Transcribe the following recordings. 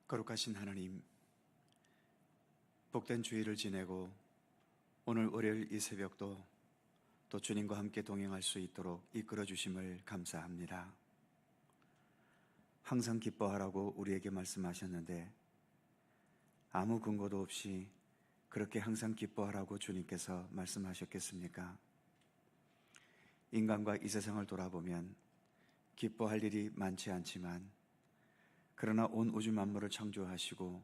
거룩하신 하나님, 복된 주일을 지내고 오늘 월요일 이 새벽도 또 주님과 함께 동행할 수 있도록 이끌어 주심을 감사합니다. 항상 기뻐하라고 우리에게 말씀하셨는데 아무 근거도 없이 그렇게 항상 기뻐하라고 주님께서 말씀하셨겠습니까? 인간과 이 세상을 돌아보면 기뻐할 일이 많지 않지만 그러나 온 우주 만물을 창조하시고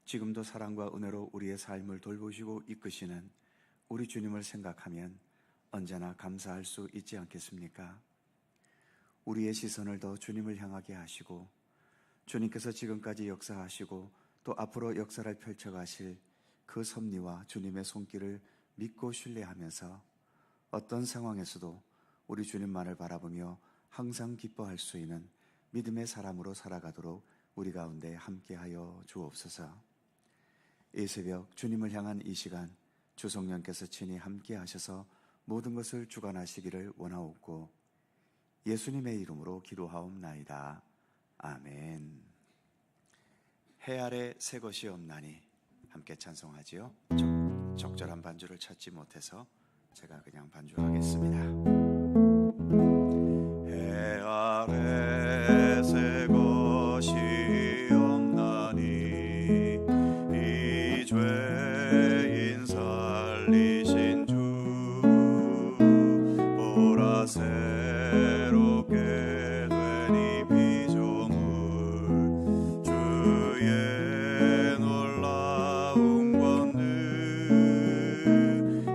지금도 사랑과 은혜로 우리의 삶을 돌보시고 이끄시는 우리 주님을 생각하면 언제나 감사할 수 있지 않겠습니까? 우리의 시선을 더 주님을 향하게 하시고 주님께서 지금까지 역사하시고 또 앞으로 역사를 펼쳐가실 그 섭리와 주님의 손길을 믿고 신뢰하면서 어떤 상황에서도 우리 주님만을 바라보며 항상 기뻐할 수 있는 믿음의 사람으로 살아가도록 우리 가운데 함께하여 주옵소서. 이 새벽 주님을 향한 이 시간 주 성령께서 친히 함께하셔서 모든 것을 주관하시기를 원하옵고 예수님의 이름으로 기도하옵나이다. 아멘. 해 아래 새 것이 없나니 함께 찬송하지요. 적절한 반주를 찾지 못해서 제가 그냥 반주하겠습니다. 해 아래 새 것이 없나니 이 죄인 살리신 주 보라 새롭게 된 이 피조물 주의 놀라운 권능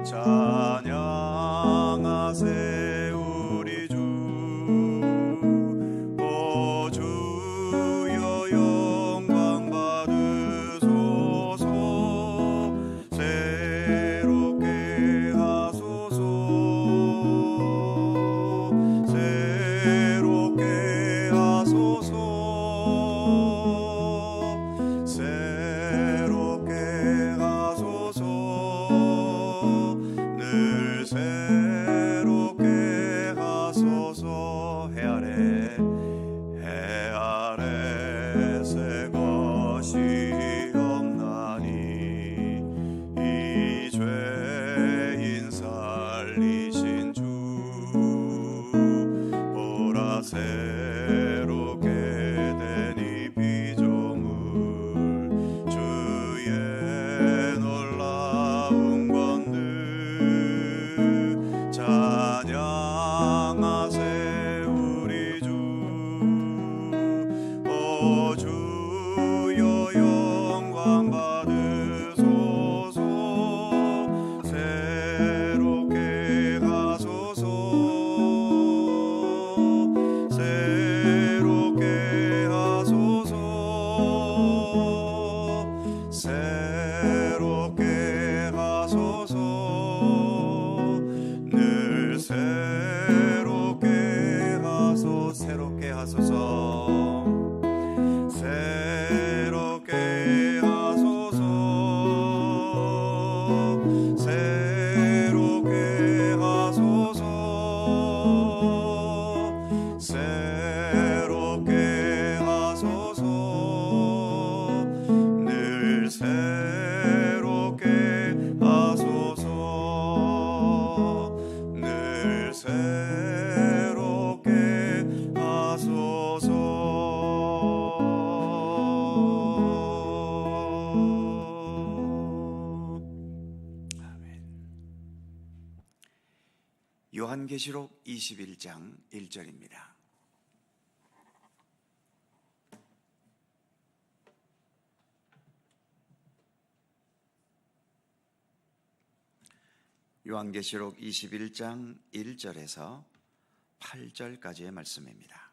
찬양하세 요한계시록 21장 1절입니다. 요한계시록 21장 1절에서 8절까지의 말씀입니다.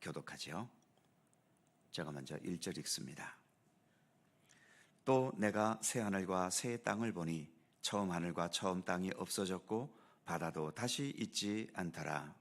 교독하지요. 제가 먼저 1절 읽습니다. 또 내가 새 하늘과 새 땅을 보니 처음 하늘과 처음 땅이 없어졌고 바다도 다시 있지 않더라.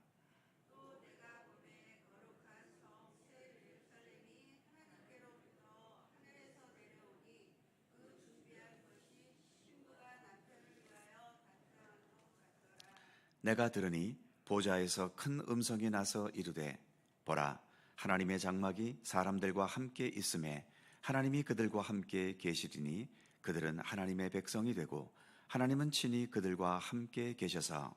내가 들으니 보좌에서 큰 음성이 나서 이르되 보라 하나님의 장막이 사람들과 함께 있음에 하나님이 그들과 함께 계시리니 그들은 하나님의 백성이 되고 하나님은 친히 그들과 함께 계셔서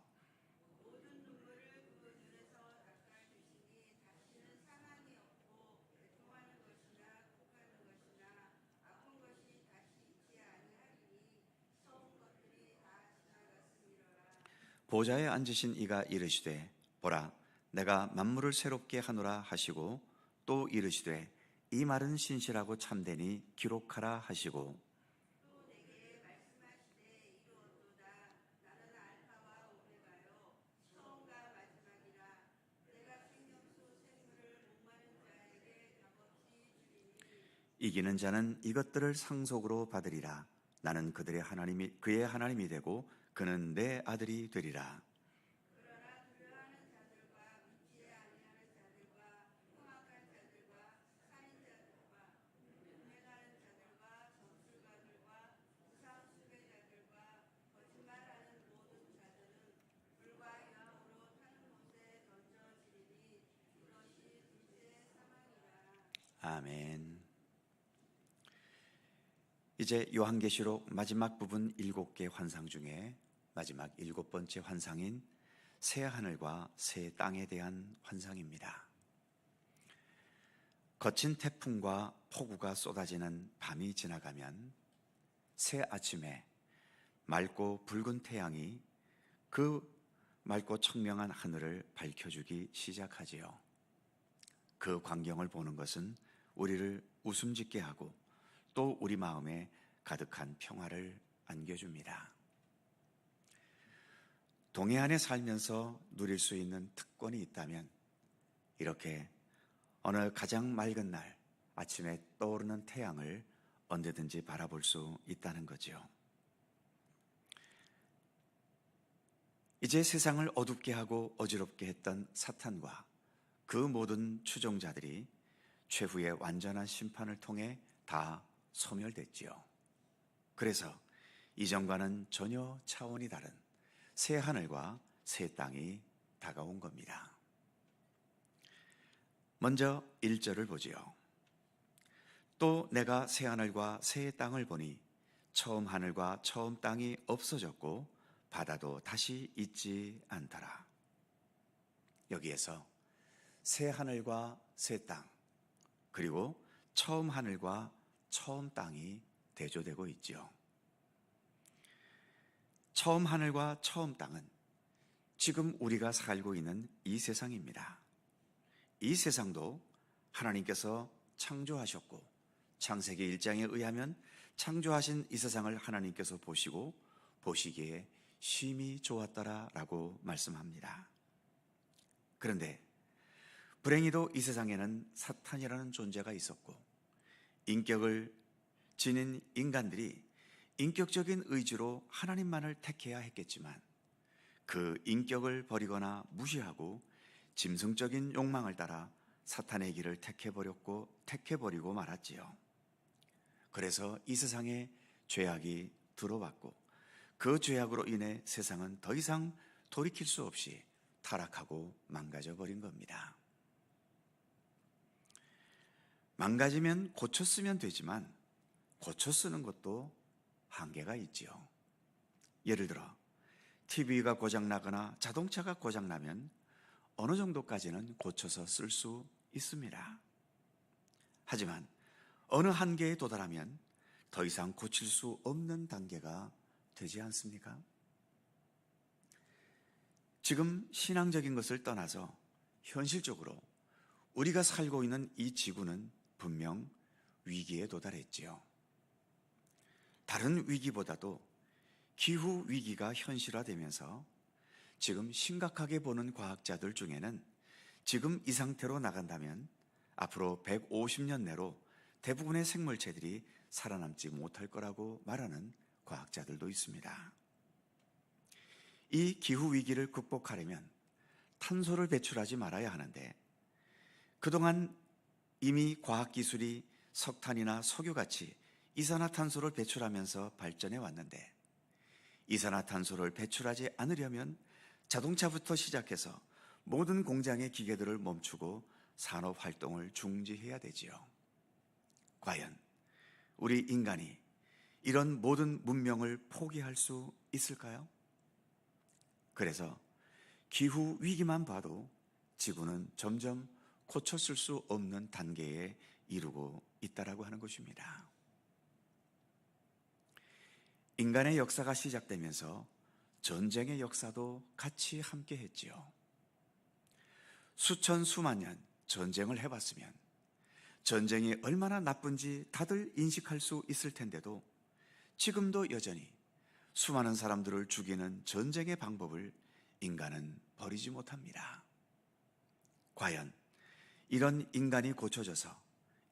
보좌에 앉으신 이가 이르시되 보라 내가 만물을 새롭게 하노라 하시고 또 이르시되 이 말은 신실하고 참되니 기록하라 하시고 이기는 자는 이것들을 상속으로 받으리라. 나는 그의 하나님이 되고 그는 내 아들이 되리라. 아멘. 이제 요한계시록 마지막 부분 7개 환상 중에 마지막 7번째 환상인 새 하늘과 새 땅에 대한 환상입니다. 거친 태풍과 폭우가 쏟아지는 밤이 지나가면 새 아침에 맑고 붉은 태양이 그 맑고 청명한 하늘을 밝혀주기 시작하지요. 그 광경을 보는 것은 우리를 웃음짓게 하고 또 우리 마음에 가득한 평화를 안겨줍니다. 동해안에 살면서 누릴 수 있는 특권이 있다면 이렇게 어느 가장 맑은 날 아침에 떠오르는 태양을 언제든지 바라볼 수 있다는 거죠. 이제 세상을 어둡게 하고 어지럽게 했던 사탄과 그 모든 추종자들이 최후의 완전한 심판을 통해 다 소멸됐지요. 그래서 이전과는 전혀 차원이 다른 새 하늘과 새 땅이 다가온 겁니다. 먼저 1절을 보지요. 또 내가 새 하늘과 새 땅을 보니 처음 하늘과 처음 땅이 없어졌고 바다도 다시 있지 않더라. 여기에서 새 하늘과 새 땅, 그리고 처음 하늘과 처음 땅이 대조되고 있지요. 처음 하늘과 처음 땅은 지금 우리가 살고 있는 이 세상입니다. 이 세상도 하나님께서 창조하셨고 창세기 1장에 의하면 창조하신 이 세상을 하나님께서 보시고 보시기에 심히 좋았더라라고 말씀합니다. 그런데 불행히도 이 세상에는 사탄이라는 존재가 있었고 인격을 지닌 인간들이 인격적인 의지로 하나님만을 택해야 했겠지만 그 인격을 버리거나 무시하고 짐승적인 욕망을 따라 사탄의 길을 택해버리고 말았지요. 그래서 이 세상에 죄악이 들어왔고 그 죄악으로 인해 세상은 더 이상 돌이킬 수 없이 타락하고 망가져 버린 겁니다. 망가지면 고쳐 쓰면 되지만 고쳐 쓰는 것도 한계가 있지요. 예를 들어 TV가 고장나거나 자동차가 고장나면 어느 정도까지는 고쳐서 쓸 수 있습니다. 하지만 어느 한계에 도달하면 더 이상 고칠 수 없는 단계가 되지 않습니까? 지금 신앙적인 것을 떠나서 현실적으로 우리가 살고 있는 이 지구는 분명 위기에 도달했지요. 다른 위기보다도 기후 위기가 현실화되면서 지금 심각하게 보는 과학자들 중에는 지금 이 상태로 나간다면 앞으로 150년 내로 대부분의 생물체들이 살아남지 못할 거라고 말하는 과학자들도 있습니다. 이 기후 위기를 극복하려면 탄소를 배출하지 말아야 하는데 그동안 이미 과학기술이 석탄이나 석유같이 이산화탄소를 배출하면서 발전해 왔는데 이산화탄소를 배출하지 않으려면 자동차부터 시작해서 모든 공장의 기계들을 멈추고 산업 활동을 중지해야 되지요. 과연 우리 인간이 이런 모든 문명을 포기할 수 있을까요? 그래서 기후 위기만 봐도 지구는 점점 고쳤을 수 없는 단계에 이르고 있다라고 하는 것입니다. 인간의 역사가 시작되면서 전쟁의 역사도 같이 함께 했지요. 수천 수만 년 전쟁을 해봤으면 전쟁이 얼마나 나쁜지 다들 인식할 수 있을 텐데도 지금도 여전히 수많은 사람들을 죽이는 전쟁의 방법을 인간은 버리지 못합니다. 과연 이런 인간이 고쳐져서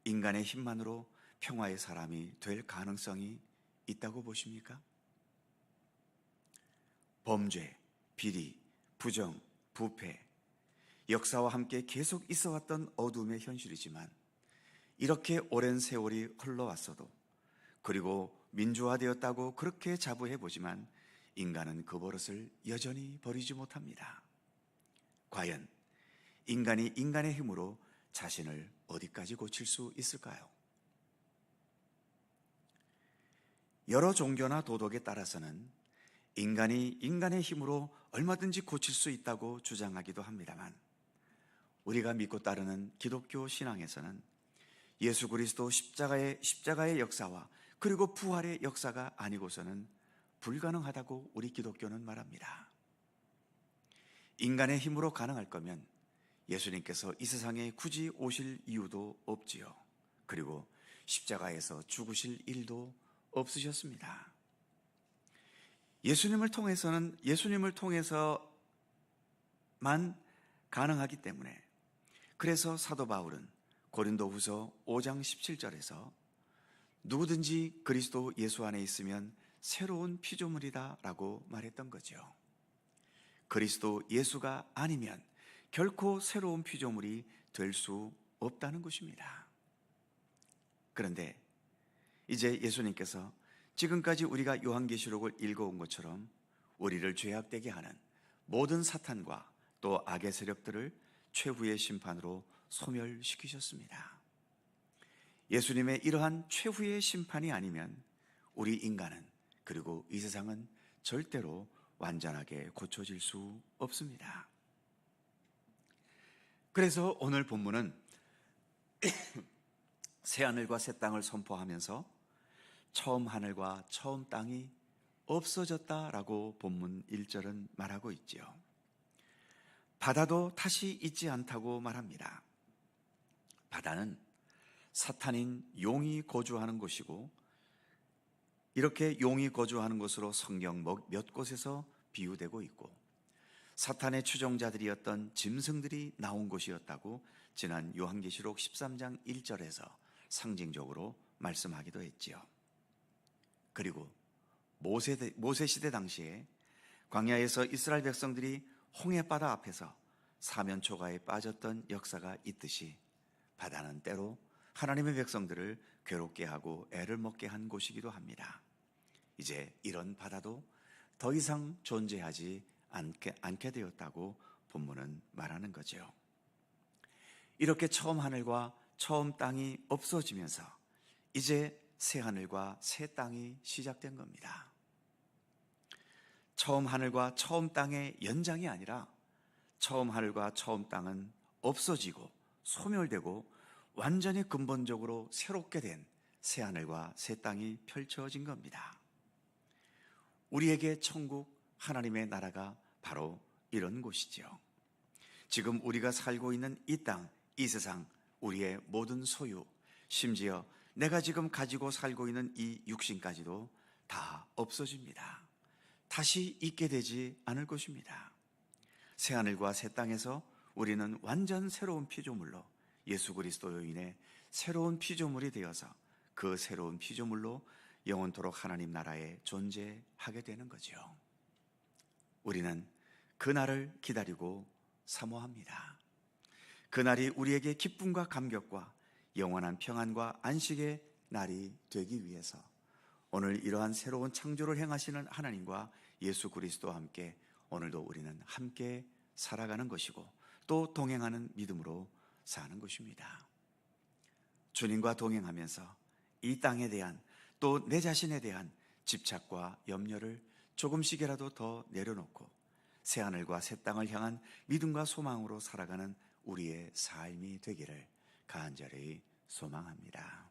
인간의 힘만으로 평화의 사람이 될 가능성이 있다고 보십니까? 범죄, 비리, 부정, 부패, 역사와 함께 계속 있어왔던 어둠의 현실이지만 이렇게 오랜 세월이 흘러왔어도 그리고 민주화되었다고 그렇게 자부해보지만 인간은 그 버릇을 여전히 버리지 못합니다. 과연 인간이 인간의 힘으로 자신을 어디까지 고칠 수 있을까요? 여러 종교나 도덕에 따라서는 인간이 인간의 힘으로 얼마든지 고칠 수 있다고 주장하기도 합니다만 우리가 믿고 따르는 기독교 신앙에서는 예수 그리스도 십자가의 역사와 그리고 부활의 역사가 아니고서는 불가능하다고 우리 기독교는 말합니다. 인간의 힘으로 가능할 거면 예수님께서 이 세상에 굳이 오실 이유도 없지요. 그리고 십자가에서 죽으실 일도 없으셨습니다. 예수님을 통해서만 가능하기 때문에 그래서 사도 바울은 고린도후서 5장 17절에서 누구든지 그리스도 예수 안에 있으면 새로운 피조물이다 라고 말했던 거죠. 그리스도 예수가 아니면 결코 새로운 피조물이 될 수 없다는 것입니다. 그런데 이제 예수님께서 지금까지 우리가 요한계시록을 읽어온 것처럼 우리를 죄악되게 하는 모든 사탄과 또 악의 세력들을 최후의 심판으로 소멸시키셨습니다. 예수님의 이러한 최후의 심판이 아니면 우리 인간은 그리고 이 세상은 절대로 완전하게 고쳐질 수 없습니다. 그래서 오늘 본문은 새하늘과 새 땅을 선포하면서 처음 하늘과 처음 땅이 없어졌다라고 본문 1절은 말하고 있지요. 바다도 다시 있지 않다고 말합니다. 바다는 사탄인 용이 거주하는 곳이고 이렇게 용이 거주하는 곳으로 성경 몇 곳에서 비유되고 있고 사탄의 추종자들이었던 짐승들이 나온 곳이었다고 지난 요한계시록 13장 1절에서 상징적으로 말씀하기도 했지요. 그리고 모세 시대 당시에 광야에서 이스라엘 백성들이 홍해바다 앞에서 사면초가에 빠졌던 역사가 있듯이 바다는 때로 하나님의 백성들을 괴롭게 하고 애를 먹게 한 곳이기도 합니다. 이제 이런 바다도 더 이상 존재하지 않게 되었다고 본문은 말하는 거죠. 이렇게 처음 하늘과 처음 땅이 없어지면서 이제 새 하늘과 새 땅이 시작된 겁니다. 처음 하늘과 처음 땅의 연장이 아니라 처음 하늘과 처음 땅은 없어지고 소멸되고 완전히 근본적으로 새롭게 된 새 하늘과 새 땅이 펼쳐진 겁니다. 우리에게 천국 하나님의 나라가 바로 이런 곳이죠. 지금 우리가 살고 있는 이 땅, 이 세상, 우리의 모든 소유, 심지어 내가 지금 가지고 살고 있는 이 육신까지도 다 없어집니다. 다시 있게 되지 않을 것입니다. 새 하늘과 새 땅에서 우리는 완전 새로운 피조물로 예수 그리스도로 인해 새로운 피조물이 되어서 그 새로운 피조물로 영원토록 하나님 나라에 존재하게 되는 거죠. 우리는 그날을 기다리고 사모합니다. 그날이 우리에게 기쁨과 감격과 영원한 평안과 안식의 날이 되기 위해서 오늘 이러한 새로운 창조를 행하시는 하나님과 예수 그리스도와 함께 오늘도 우리는 함께 살아가는 것이고 또 동행하는 믿음으로 사는 것입니다. 주님과 동행하면서 이 땅에 대한 또 내 자신에 대한 집착과 염려를 조금씩이라도 더 내려놓고 새하늘과 새 땅을 향한 믿음과 소망으로 살아가는 우리의 삶이 되기를 간절히 소망합니다.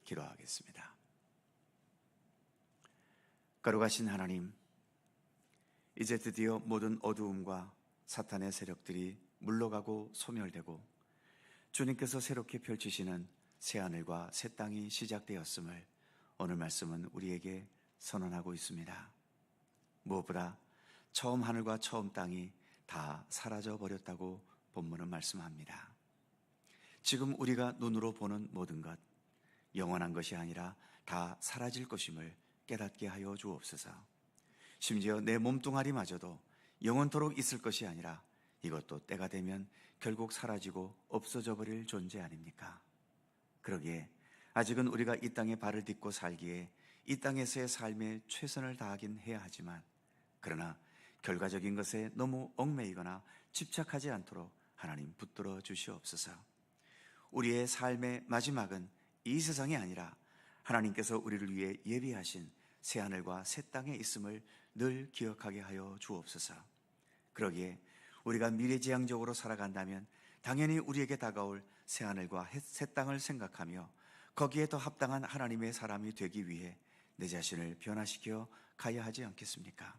기도하겠습니다. 거룩하신 하나님, 이제 드디어 모든 어두움과 사탄의 세력들이 물러가고 소멸되고 주님께서 새롭게 펼치시는 새하늘과 새 땅이 시작되었음을 오늘 말씀은 우리에게 선언하고 있습니다. 무엇보다 처음 하늘과 처음 땅이 다 사라져 버렸다고 본문은 말씀합니다. 지금 우리가 눈으로 보는 모든 것, 영원한 것이 아니라 다 사라질 것임을 깨닫게 하여 주옵소서. 심지어 내 몸뚱아리마저도 영원토록 있을 것이 아니라 이것도 때가 되면 결국 사라지고 없어져 버릴 존재 아닙니까? 그러기에 아직은 우리가 이 땅에 발을 딛고 살기에 이 땅에서의 삶에 최선을 다하긴 해야 하지만, 그러나 결과적인 것에 너무 얽매이거나 집착하지 않도록 하나님 붙들어 주시옵소서. 우리의 삶의 마지막은 이 세상이 아니라 하나님께서 우리를 위해 예비하신 새하늘과 새 땅에 있음을 늘 기억하게 하여 주옵소서. 그러기에 우리가 미래지향적으로 살아간다면 당연히 우리에게 다가올 새하늘과 새 땅을 생각하며 거기에 더 합당한 하나님의 사람이 되기 위해 내 자신을 변화시켜 가야 하지 않겠습니까?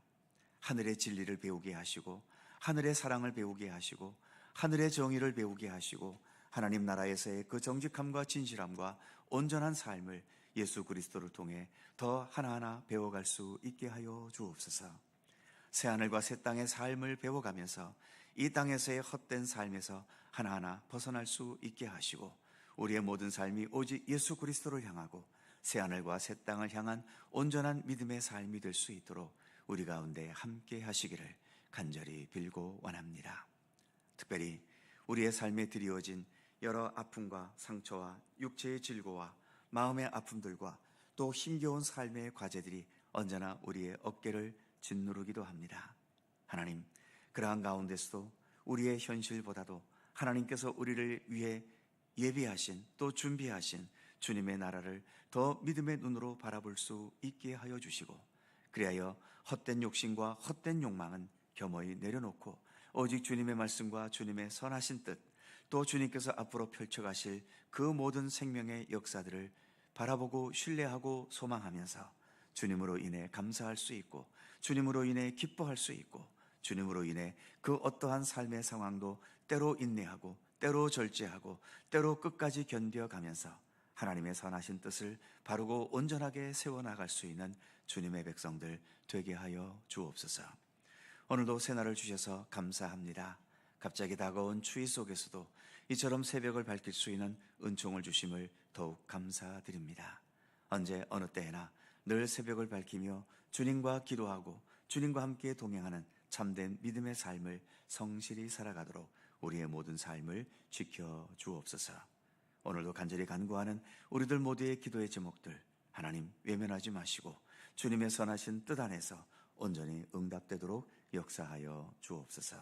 하늘의 진리를 배우게 하시고 하늘의 사랑을 배우게 하시고 하늘의 정의를 배우게 하시고 하나님 나라에서의 그 정직함과 진실함과 온전한 삶을 예수 그리스도를 통해 더 하나하나 배워갈 수 있게 하여 주옵소서. 새하늘과 새 땅의 삶을 배워가면서 이 땅에서의 헛된 삶에서 하나하나 벗어날 수 있게 하시고 우리의 모든 삶이 오직 예수 그리스도를 향하고 새하늘과 새 땅을 향한 온전한 믿음의 삶이 될 수 있도록 우리 가운데 함께 하시기를 간절히 빌고 원합니다. 특별히 우리의 삶에 드리워진 여러 아픔과 상처와 육체의 질고와 마음의 아픔들과 또 힘겨운 삶의 과제들이 언제나 우리의 어깨를 짓누르기도 합니다. 하나님, 그러한 가운데서도 우리의 현실보다도 하나님께서 우리를 위해 예비하신 또 준비하신 주님의 나라를 더 믿음의 눈으로 바라볼 수 있게 하여 주시고, 그리하여 헛된 욕심과 헛된 욕망은 겸허히 내려놓고 오직 주님의 말씀과 주님의 선하신 뜻, 또 주님께서 앞으로 펼쳐가실 그 모든 생명의 역사들을 바라보고 신뢰하고 소망하면서 주님으로 인해 감사할 수 있고 주님으로 인해 기뻐할 수 있고 주님으로 인해 그 어떠한 삶의 상황도 때로 인내하고 때로 절제하고 때로 끝까지 견뎌가면서 하나님의 선하신 뜻을 바르고 온전하게 세워나갈 수 있는 주님의 백성들 되게 하여 주옵소서. 오늘도 새날을 주셔서 감사합니다. 갑자기 다가온 추위 속에서도 이처럼 새벽을 밝힐 수 있는 은총을 주심을 더욱 감사드립니다. 언제 어느 때에나 늘 새벽을 밝히며 주님과 기도하고 주님과 함께 동행하는 참된 믿음의 삶을 성실히 살아가도록 우리의 모든 삶을 지켜 주옵소서. 오늘도 간절히 간구하는 우리들 모두의 기도의 제목들 하나님 외면하지 마시고 주님의 선하신 뜻 안에서 온전히 응답되도록 역사하여 주옵소서.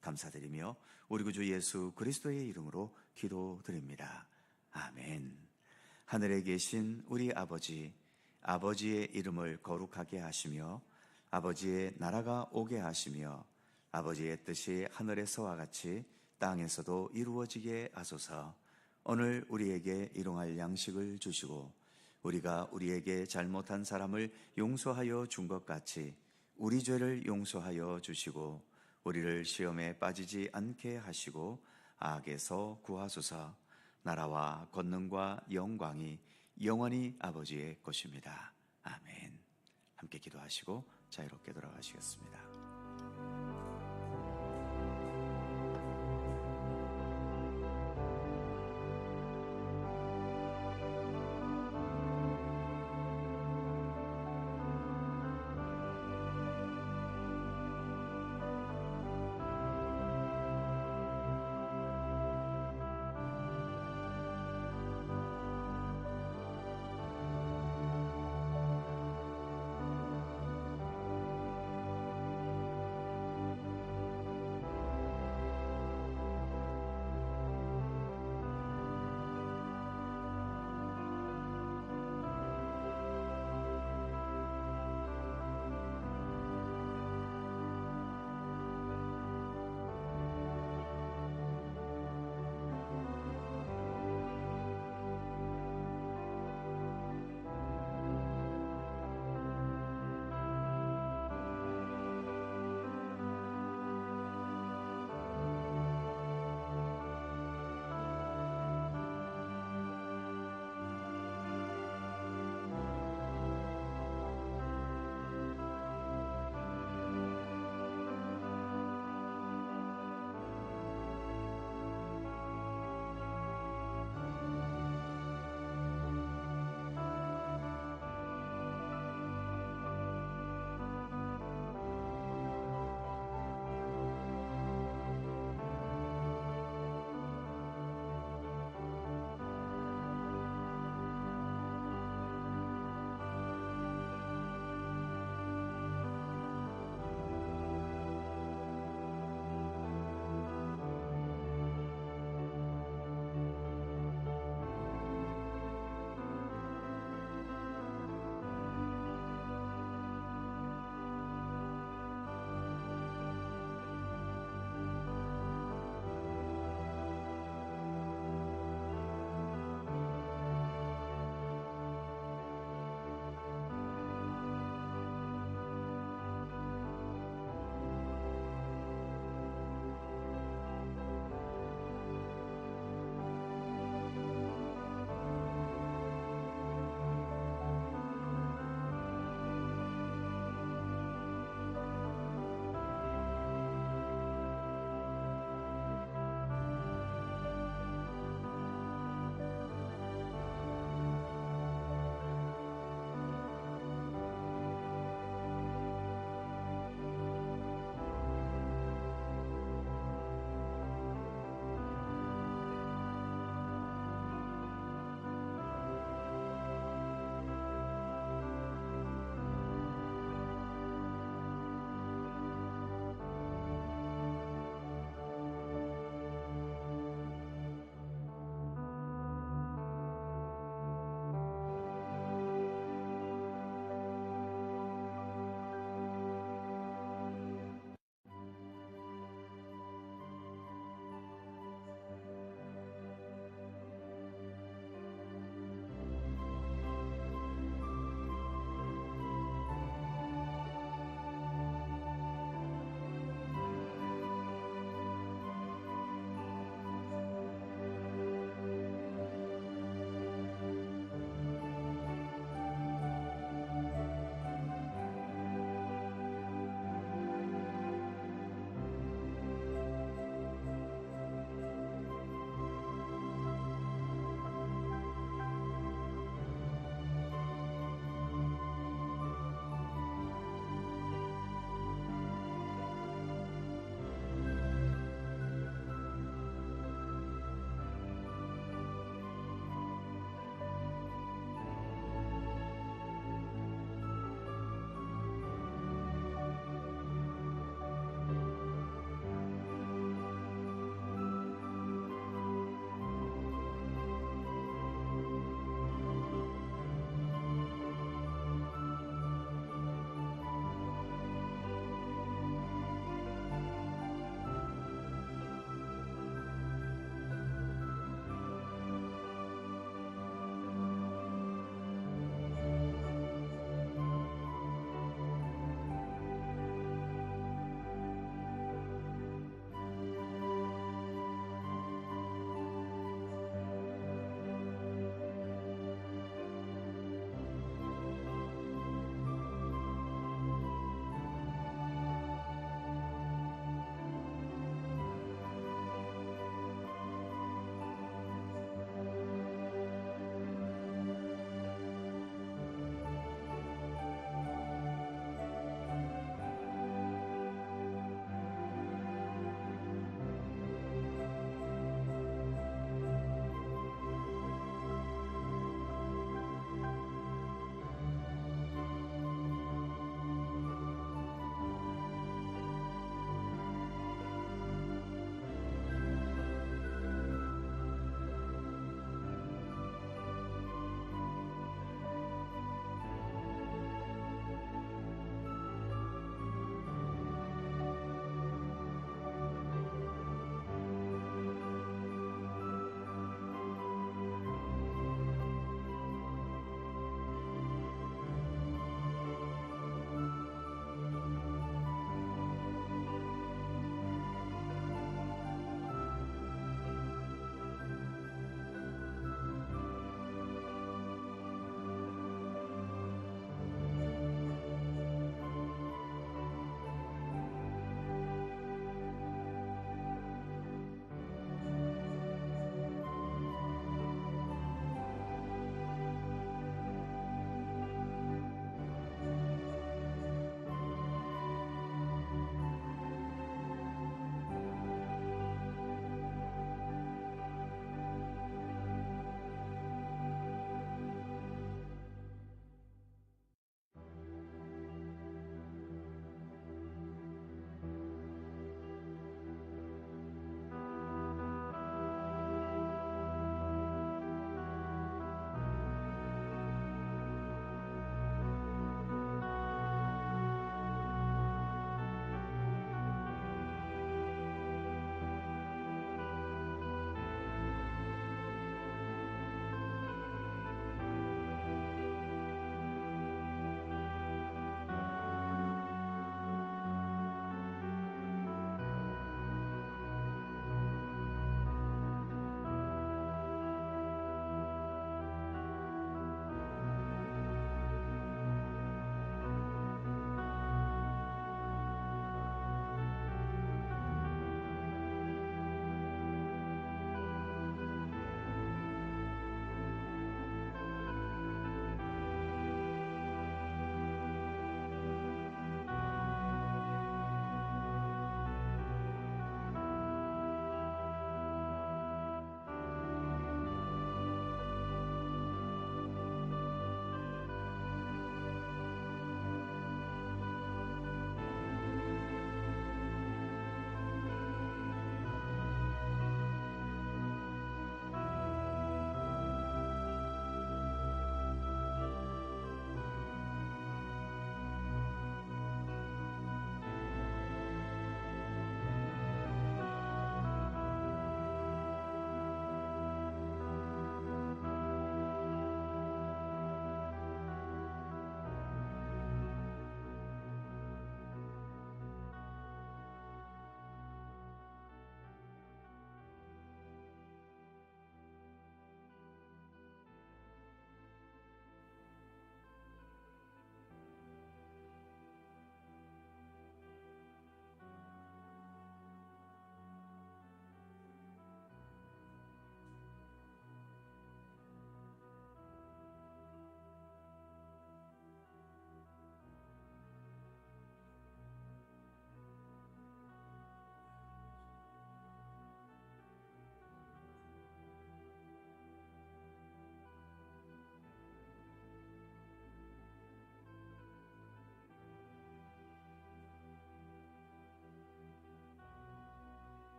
감사드리며 우리 구주 예수 그리스도의 이름으로 기도드립니다. 아멘. 하늘에 계신 우리 아버지, 아버지의 이름을 거룩하게 하시며 아버지의 나라가 오게 하시며 아버지의 뜻이 하늘에서와 같이 땅에서도 이루어지게 하소서. 오늘 우리에게 일용할 양식을 주시고 우리가 우리에게 잘못한 사람을 용서하여 준 것 같이 우리 죄를 용서하여 주시고 우리를 시험에 빠지지 않게 하시고 악에서 구하소서. 나라와 권능과 영광이 영원히 아버지의 것입니다. 아멘. 함께 기도하시고 자유롭게 돌아가시겠습니다.